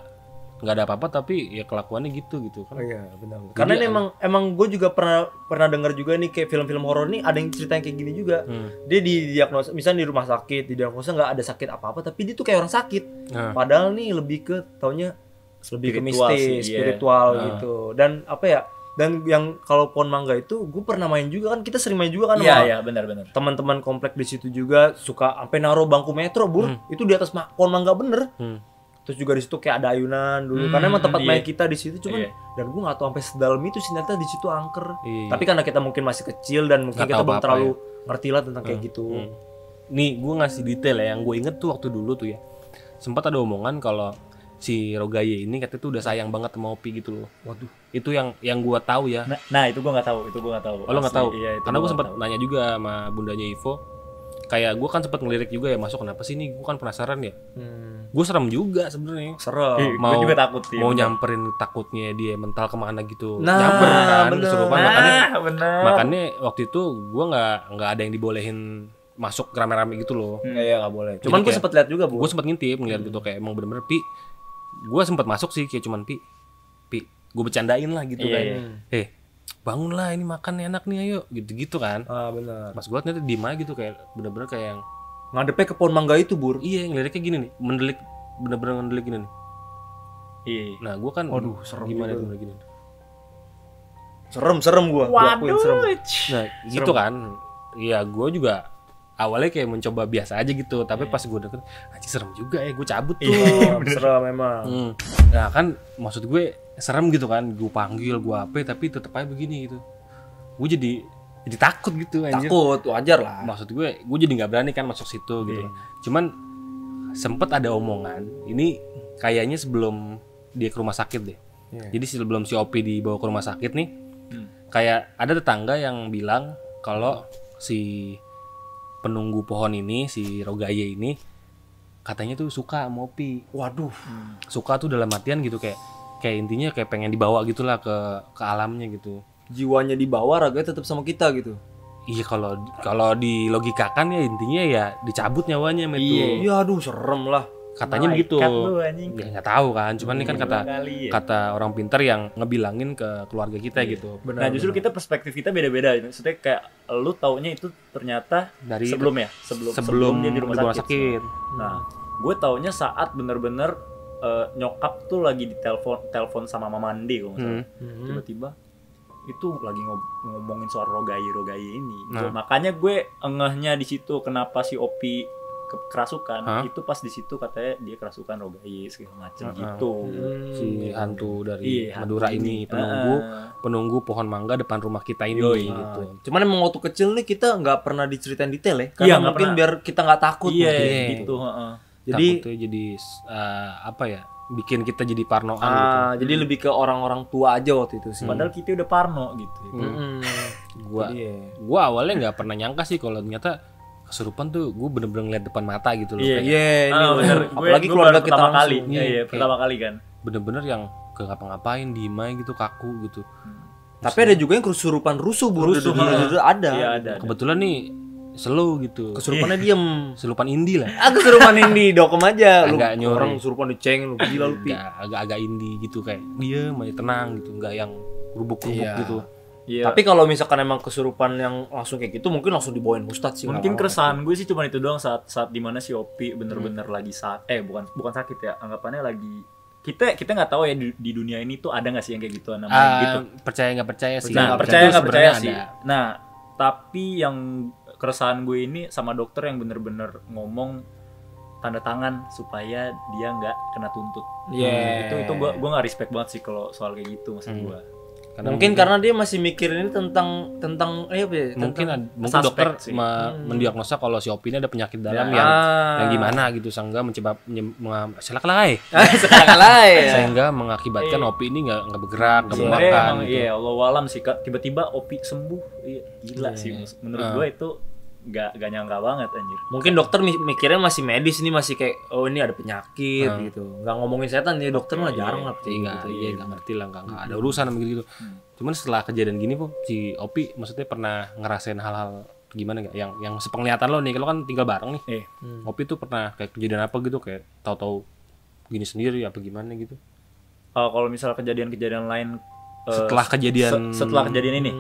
nggak ada apa-apa tapi ya kelakuannya gitu kan. Iya, benar. Karena ini emang gue juga pernah dengar juga nih kayak film-film horor nih ada yang cerita yang kayak gini juga. Dia didiagnosa misalnya di rumah sakit, didiagnosa nggak ada sakit apa-apa tapi dia tuh kayak orang sakit. Padahal nih lebih ke taunya lebih ke Spiritual mistis, sih, iya. spiritual gitu. Dan apa ya? Dan yang kalau pohon mangga itu gue pernah main juga kan, kita sering main juga kan sama Iya, benar-benar. teman-teman komplek di situ juga suka sampai naruh bangku metro, itu di atas pohon mangga bener. Terus juga di situ kayak ada ayunan dulu karena emang tempat main kita di situ cuman dan gue nggak tahu sampai sedalam itu sih ternyata di situ angker. Tapi karena kita mungkin masih kecil dan mungkin Nggak kita tahu belum apa-apa terlalu ngerti lah tentang kayak gitu. Nih gue ngasih detail ya yang gue inget tuh waktu dulu tuh ya. Sempat ada omongan kalau si Rogaye ini katanya tuh udah sayang banget sama Opi gitu loh. Waduh. Itu yang gue tahu ya. Nah, itu gue nggak tahu. Oh, lo nggak tahu? Iya, Karena gue sempat nanya juga sama bundanya Ivo. Kayak gue kan sempat ngelirik juga ya, masuk kenapa sih nih? Gue kan penasaran ya. Gue serem juga sebenarnya. Serem. Gue juga takut sih. Mau nyamperin takutnya dia mental kemana gitu. Nah, nyamper kan bener. kesurupan bener. makanya waktu itu gue nggak ada yang dibolehin masuk rame-rame gitu loh. Iya nggak boleh. Cuman gue kayak- sempat lihat juga, Bu. Gue sempat ngintip ngeliat gitu kayak emang bener-bener gue sempat masuk sih kayak cuman pi gue bercandain lah gitu kayak bangunlah ini makan enak nih ayo gitu kan. Benar. Pas gue ternyata diem aja gitu kayak bener-bener kayak yang Ngadepnya ke pohon mangga itu, Bur. iya ngeliriknya gini nih mendelik bener-bener ngedelik gini nih. Iya. Nah gue kan Waduh, serem gimana juga. tuh bener gini. Serem gua. Gua akuin serem. Nah gitu kan iya gue juga awalnya kayak mencoba biasa aja gitu tapi pas gue deket anjir serem juga ya gue cabut tuh. Serem memang. Nah kan maksud gue serem gitu kan gue panggil gue apa tapi tetep aja begini gitu gue jadi takut gitu anjir. Takut, wajar lah. Maksud gue jadi nggak berani kan masuk situ gitu. Cuman sempet ada omongan ini kayaknya sebelum dia ke rumah sakit deh. Jadi sebelum si Opi dibawa ke rumah sakit nih, kayak ada tetangga yang bilang kalau si penunggu pohon ini, si Rogaye ini, katanya tuh suka sama Opi. Waduh. Suka tuh dalam artian gitu, kayak intinya kayak pengen dibawa gitulah ke alamnya gitu. Jiwanya dibawa, raganya tetap sama kita gitu. Iya, kalau dilogikakan ya intinya ya dicabut nyawanya sama itu. Iya, aduh serem lah. Katanya begitu. Ya nggak tahu kan, cuman ini kan kata orang pintar yang ngebilangin ke keluarga kita gitu. Nah, justru kita perspektif kita beda-beda. Maksudnya kayak lu taunya itu ternyata Dari sebelum dia di rumah sakit. Nah, gue taunya saat bener-bener nyokap tuh lagi telepon sama Mama Mandi kalau nggak salah. Tiba-tiba itu lagi ngomongin soal Rogaye ini. Makanya gue engehnya di situ kenapa si Opi kerasukan. Itu pas di situ katanya dia kerasukan Rogaye segala macam gitu. Si hantu dari Madura ini penunggu pohon mangga depan rumah kita ini gitu. Cuman emang waktu kecil nih kita nggak pernah diceritain detail ya. Karena mungkin biar kita nggak takut. Gitu. Jadi apa ya? Bikin kita jadi parnoan gitu. Jadi lebih ke orang-orang tua aja waktu itu sih. Padahal kita udah parno gitu. Gua awalnya nggak pernah nyangka sih kalau ternyata kesurupan tuh gue bener-bener ngeliat depan mata gitu loh. Iya, bener. Apalagi keluarga kita pertama kali. langsung. Iya, pertama kali kan. Bener-bener yang gak ngapa-ngapain, diem aja gitu, kaku gitu. Tapi ada juga yang kesurupan rusuh, ada. Iya, ada. Kebetulan nih slow gitu. Kesurupannya diem. Kesurupan indie lah. Kesurupan indie, dokem aja. Lu Agak nyuri. orang kesurupan diceng, lu gila lu. Agak indie gitu, kayak diem aja, tenang gitu, nggak yang rubuk-rubuk gitu. Iya. Tapi kalau misalkan emang kesurupan yang langsung kayak gitu, mungkin langsung dibawain ustadz sih. Mungkin keresahan gue sih cuma itu doang saat dimana si Opi bener-bener lagi bukan sakit ya, anggapannya lagi kita nggak tahu ya di dunia ini tuh ada nggak sih yang kayak gituan namanya gitu. Percaya nggak percaya sih. Nah, percaya nggak percaya sih. Nah, tapi yang keresahan gue ini sama dokter yang bener-bener ngomong tanda tangan supaya dia nggak kena tuntut. Itu gue nggak respect banget sih kalau soal kayak gitu maksud gue. Mungkin karena dia masih mikirin ini tentang mungkin dokter mendiagnosa kalau si Opi ini ada penyakit dalam yang gimana gitu, sehingga sehingga mengakibatkan Opi ini nggak bergerak, nggak makan. Iya, Allah alam sih tiba-tiba Opi sembuh. Gila sih menurut gue itu gak nyangka banget anjir. Mungkin dokter mikirnya masih medis, ini masih kayak ini ada penyakit gitu. Nggak ngomongin setan ya, dokter mah jarang lah gitu. Iya, nggak ngerti lah, nggak ada urusan sama gitu. Cuman setelah kejadian gini po, si Opi maksudnya pernah ngerasain hal-hal gimana nggak? Yang sepenglihatan lo nih, kalau kan tinggal bareng nih. Opi tuh pernah kayak kejadian apa gitu, kayak tahu-tahu gini sendiri apa gimana gitu? Kalau misal kejadian-kejadian lain setelah kejadian ini,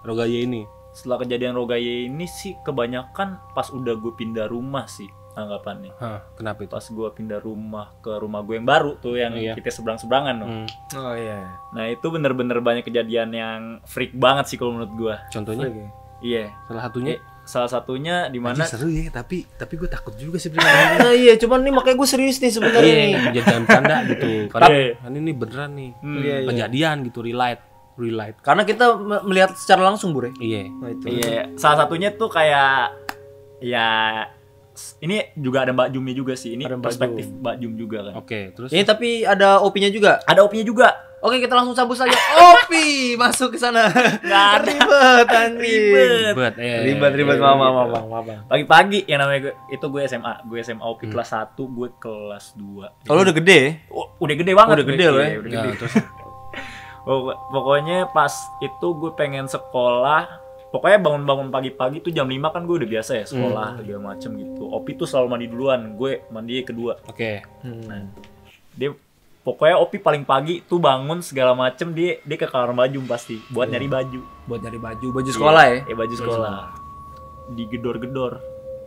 Rogaye ini. Setelah kejadian Rogaye ini sih kebanyakan pas udah gue pindah rumah sih anggapannya. Kenapa itu? Pas gue pindah rumah ke rumah gue yang baru tuh yang kita seberang-seberangan dong. Oh iya. Nah itu bener-bener banyak kejadian yang freak banget sih kalau menurut gue. Contohnya? Iya. Salah satunya di mana? Seru ya, tapi gue takut juga sih. Iya, cuman nih makanya gue serius nih sebenarnya nih. Jangan canda gitu. Karena ini beneran nih. Kejadian gitu, real life. Karena kita melihat secara langsung, Bure. Iya. Iya. Salah satunya tuh kayak ya ini juga ada Mbak Jumnya juga sih. Ini perspektif Mbak Jum juga kan. Oke, terus. Ini tapi ada opinya juga. Ada opinya juga. Oke, kita langsung sabut saja. Opi masuk ke sana. Enggak ada. Ribet, mama. Pagi-pagi yang namanya gue SMA Opi kelas 1, gue kelas 2. Oh, lu udah gede? Udah gede banget. Udah gede loh ya. Udah gede. Terus pokoknya pas itu gue pengen sekolah. Pokoknya bangun-bangun pagi-pagi tuh jam 5 kan gue udah biasa ya sekolah segala macem gitu. Opi tuh selalu mandi duluan, gue mandi kedua. Oke. Nah, dia pokoknya Opi paling pagi tuh bangun segala macem, dia ke kamar baju pasti buat nyari baju. Baju sekolah ya? Iya, baju sekolah. Digedor-gedor.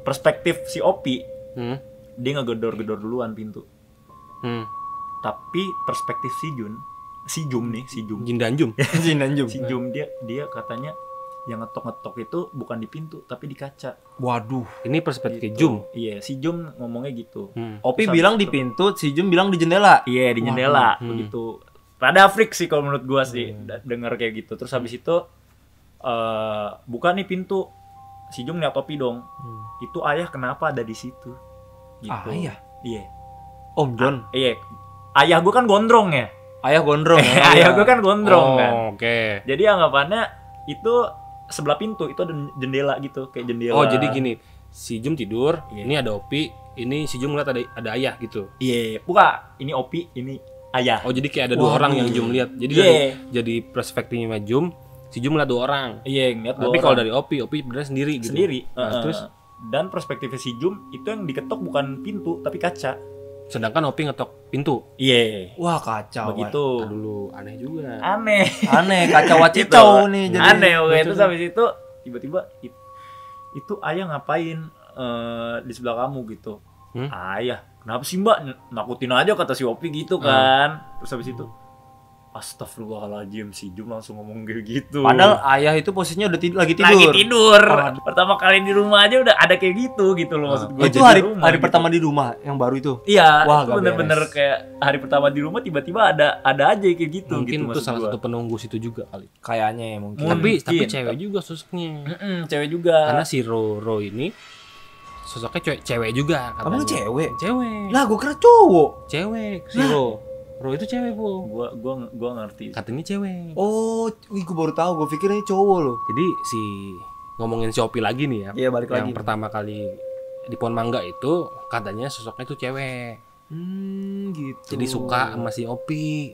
Perspektif si Opi, dia ngegedor-gedor duluan pintu. Tapi perspektif si Jum. Jin dan Jum. Si Jum dia katanya yang ngetok-ngetok itu bukan di pintu tapi di kaca. Waduh, ini perspektif gitu. Jum. Iya, si Jum ngomongnya gitu. Opi bilang di pintu, si Jum bilang di jendela. Iya, di jendela begitu. Rada freak sih kalau menurut gua sih denger kayak gitu. Terus habis itu buka nih pintu. Si Jum lihat Opi dong. Itu ayah kenapa ada di situ? Gitu. Ayah? Iya. Om John. Iya. Ayah gua kan gondrong ya. Ayah gondrong. Ayah gue kan gondrong kan. Oke. Jadi anggapannya itu sebelah pintu itu ada jendela gitu, kayak jendela. Oh, jadi gini, si Jum tidur, Iya. ini ada Opi, ini si Jum ngeliat ada ayah gitu. Iya, buka. Ini Opi, ini ayah. Oh, jadi kayak ada dua orang yang Jum lihat. Jadi jadi perspektifnya Jum, si Jum ngeliat dua orang. Iya, ngeliat Tapi kalau dari Opi bener sendiri gitu. sendiri. Nah, terus dan perspektifnya si Jum itu yang diketok bukan pintu tapi kaca. sedangkan Opi ngetok pintu. Iya. Wah, kacau. Begitu. Nah, dulu aneh juga. Aneh. Aneh, kacau wacicau nih jadi. Aneh oke. Terus habis itu tiba-tiba itu ayah ngapain di sebelah kamu gitu. Ayah, kenapa sih Mbak? Nakutin aja kata si Opi gitu kan. Terus habis itu astagfirullahaladzim, si Jum langsung ngomong kayak gitu. Padahal ayah itu posisinya udah lagi tidur. Lagi tidur. Pertama kali di rumah aja udah ada kayak gitu loh maksud gue. Itu Jadi hari rumah hari gitu. pertama di rumah yang baru itu. Iya, Wah, itu gak bener-bener beres. kayak hari pertama di rumah tiba-tiba ada aja kayak gitu. Mungkin gitu, itu maksud salah gua. satu penunggu situ juga kali. Kayaknya ya mungkin. Tapi cewek juga sosoknya. Cewek juga. Karena si Ro ini sosoknya cewek juga katanya. Kamu cewek? Cewek. Lah, gua kira cowok. Cewek si Ro. Ro itu cewek, Bu. Gua ngerti. Katanya cewek. Oh, gua baru tahu. Gua pikir ini cowok loh. Jadi si ngomongin si Opi lagi nih ya. Iya, balik yang lagi. pertama kali di Pohon Mangga itu katanya sosoknya itu cewek. Gitu. Jadi suka sama si Opi.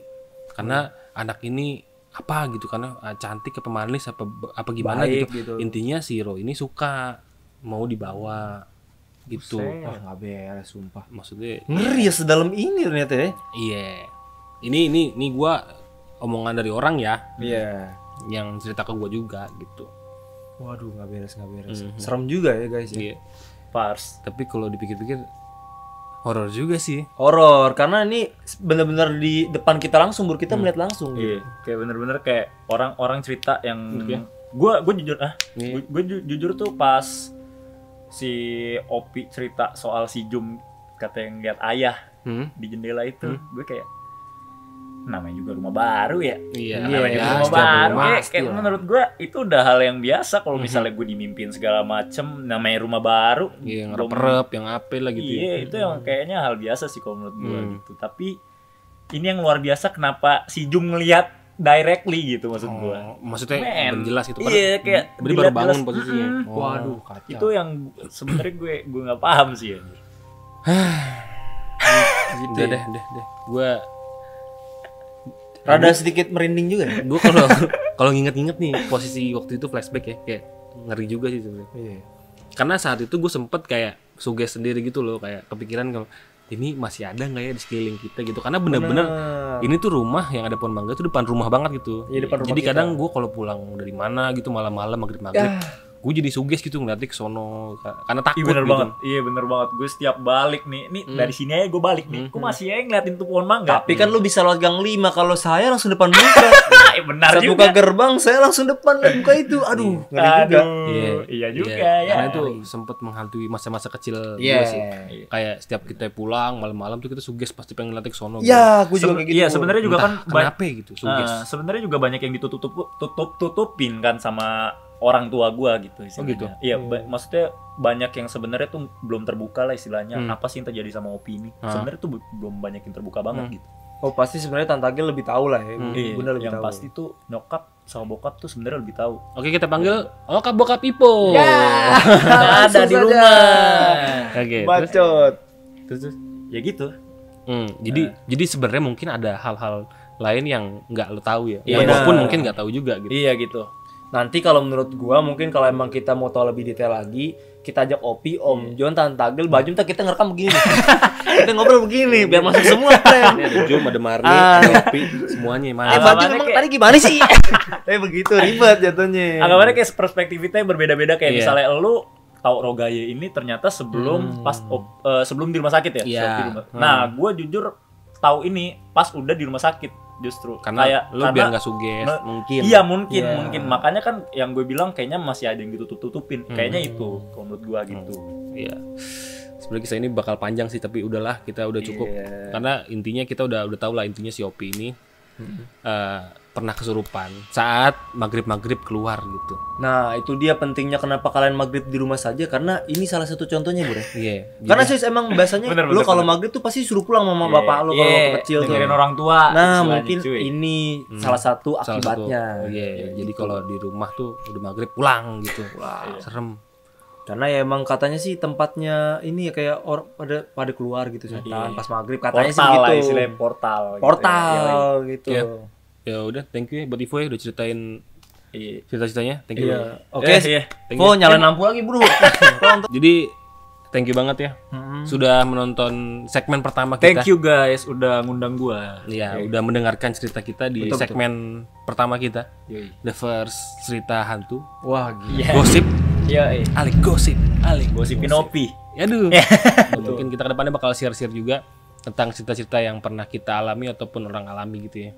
Karena anak ini apa gitu karena cantik apa manis apa gimana Baik, gitu. gitu. Intinya si Ro ini suka mau dibawa gitu. Wah, nggak beres sumpah. Maksudnya Ngeri ya sedalam ini ternyata ya. iya. Ini gua omongan dari orang ya Iya. yang cerita ke gua juga gitu. Waduh, nggak beres. Serem juga ya guys ya. Iya. Pars. Tapi kalau dipikir-pikir horor juga sih. Horor karena ini benar-benar di depan kita langsung, baru kita melihat langsung. Iya, kayak bener-bener kayak orang-orang cerita yang Iya. gue jujur Iya. gue jujur tuh pas si Opi cerita soal si Jum katanya ngeliat ayah di jendela itu, gue kayak namanya juga rumah baru ya. Iya. Namanya ya, rumah setiap baru rumah kayak pasti lah. menurut gue itu udah hal yang biasa kalau misalnya gue dimimpin segala macem namanya rumah baru. Iya, yang belum- rep-rep, yang apa lah gitu. Iya, itu yang kayaknya hal biasa sih kalau menurut gue gitu. Tapi ini yang luar biasa kenapa si Jum ngelihat directly gitu maksud gue. Oh, maksudnya Men. jelas gitu Iya, kayak Berarti baru dilihat bangun jelas. posisinya. Oh, Waduh, kacau. Itu yang sebenarnya gue nggak paham sih ya. Udah deh. Gue Rada sedikit merinding juga. kalau kalau nginget-nginget nih posisi waktu itu flashback ya kayak ngeri juga sih sebenarnya. Iya. Karena saat itu gue sempet kayak suges sendiri gitu loh, kayak kepikiran kalau ini masih ada nggak ya di sekeliling kita gitu. Karena bener-bener ini tuh rumah yang ada pohon mangga tuh depan rumah banget gitu. Iya, depan rumah Jadi kita. kadang gue kalau pulang dari mana gitu malam-malam maghrib gue jadi suges gitu ngeliatnya ke sono karena takut Iya bener gitu. banget. Iya bener banget. Gue setiap balik nih dari sini aja gue balik nih. Gue masih aja ngeliatin tuh pohon mangga. Tapi kan lu bisa lewat gang 5, kalau saya langsung depan buka. Benar Saya juga. buka gerbang, saya langsung depan buka itu. Aduh, ngeri juga. Iya juga ya. Karena itu sempet menghantui masa-masa kecil Iya. gue sih. Kayak setiap kita pulang malam-malam tuh kita suges pasti pengen ngeliatin ke sono. Ya, gue juga kayak gitu. Iya sebenarnya juga kan kenapa gitu suges. sebenarnya juga banyak yang tutupin kan sama orang tua gua gitu istilahnya. gitu? Iya, maksudnya banyak yang sebenarnya tuh belum terbuka lah istilahnya. Apa sih yang terjadi sama Opi ini? Sebenarnya tuh belum banyak yang terbuka banget gitu. Oh, pasti sebenarnya Tante Agil lebih tahu lah ya. Iya, Bunda lebih yang tahu. pasti tuh nyokap sama bokap tuh sebenarnya lebih tahu. Oke kita panggil Okap Bokap Ipo. Ada di rumah. Oke. Bacot. Terus. Ya gitu. Jadi sebenarnya mungkin ada hal-hal lain yang nggak lo tahu ya. Iya. Walaupun mungkin nggak tahu juga gitu. Iya gitu. Nanti kalau menurut gua mungkin kalau emang kita mau tahu lebih detail lagi, kita ajak Opi, Om John, Tante Agil, Baju, ntar kita ngerekam begini. Kita ngobrol begini biar masuk semua tren. Ini ada Jum, ada Marni, ada Opi, semuanya mana? Baju Alamannya memang kayak- tadi gimana sih? Tapi begitu ribet jatuhnya. Anggapannya kayak perspektif kita yang berbeda-beda kayak Iya. misalnya lu tahu Rogaye ini ternyata sebelum sebelum di rumah sakit ya. Iya. Shopee di rumah. Nah, gue jujur tahu ini pas udah di rumah sakit justru. Karena lu biar nggak suges, Nah, mungkin. Iya mungkin makanya kan yang gue bilang kayaknya masih ada yang ditutup-tutupin. Kayaknya itu kalau menurut gue gitu. Iya. Sebenarnya kisah ini bakal panjang sih tapi udahlah kita udah cukup. Iya. Karena intinya kita udah tahu lah intinya si Opi ini pernah kesurupan saat maghrib keluar gitu. Nah, itu dia pentingnya kenapa kalian maghrib di rumah saja, karena ini salah satu contohnya, Bro. Iya. Karena sih emang biasanya lu kalau maghrib tuh pasti suruh pulang sama bapak lu kalau waktu kecil tuh. Dengerin orang tua. Nah, mungkin ini salah satu akibatnya. Iya. Jadi kalau di rumah tuh udah maghrib pulang gitu. Wah, serem. Karena ya emang katanya sih tempatnya ini ya kayak orang pada keluar gitu setan pas maghrib katanya portal sih gitu. Istilahnya portal. Gitu. Ya udah, thank you ya buat Ivo ya udah ceritain cerita-ceritanya. Thank you. Oke. Oh, nyalain lampu lagi, Bro. Jadi thank you banget ya. Sudah menonton segmen pertama kita. Thank you guys udah ngundang gua. Iya, udah mendengarkan cerita kita di segmen pertama kita. The first cerita hantu. Wah, gila. Gosip. Iya, gosipin Opi. Aduh. Mungkin kita ke depannya bakal share-share juga tentang cerita-cerita yang pernah kita alami ataupun orang alami gitu ya.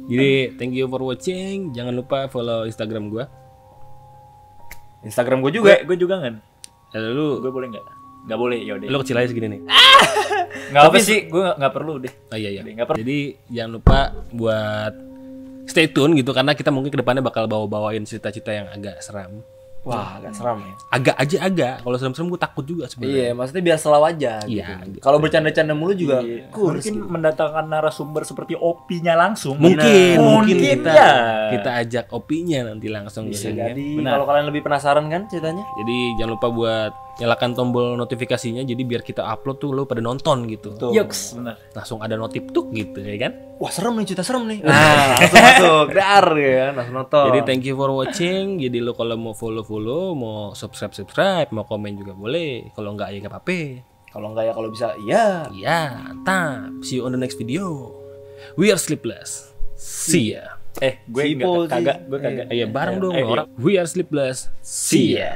Jadi thank you for watching. Jangan lupa follow Instagram gua. Instagram gua juga. Gue juga kan. Lu Gue boleh nggak? Nggak boleh, ya udah. lu kecil aja segini nih. Nggak apa sih, gue nggak perlu deh. Oh iya. Nggak perlu. Jadi jangan lupa buat stay tune gitu karena kita mungkin ke depannya bakal bawain cerita-cerita yang agak seram. Wah, agak seram ya. Agak. Kalau serem-serem gue takut juga sebenarnya. Iya, maksudnya biar selalu aja gitu. Iya, gitu. Kalau bercanda-canda mulu juga Mungkin mendatangkan narasumber seperti Opinya langsung. Mungkin kita ya. kita ajak opinya nanti langsung bisa ke sini ya. jadi. Kalau kalian lebih penasaran kan ceritanya? Jadi jangan lupa buat nyalakan tombol notifikasinya jadi biar kita upload tuh lo pada nonton gitu. Yoks, benar. Langsung ada notif tuh gitu ya kan. Wah, serem nih, cerita serem nih. Nah, langsung masuk. Dar ya, langsung nonton. Jadi thank you for watching. Jadi lo kalau mau follow, mau subscribe, mau komen juga boleh. Kalau enggak ya enggak apa-apa. Kalau enggak ya kalau bisa iya. Iya, see you on the next video. We are sleepless. See ya. Gue kagak. Iya bareng dong orang. We are sleepless. See ya.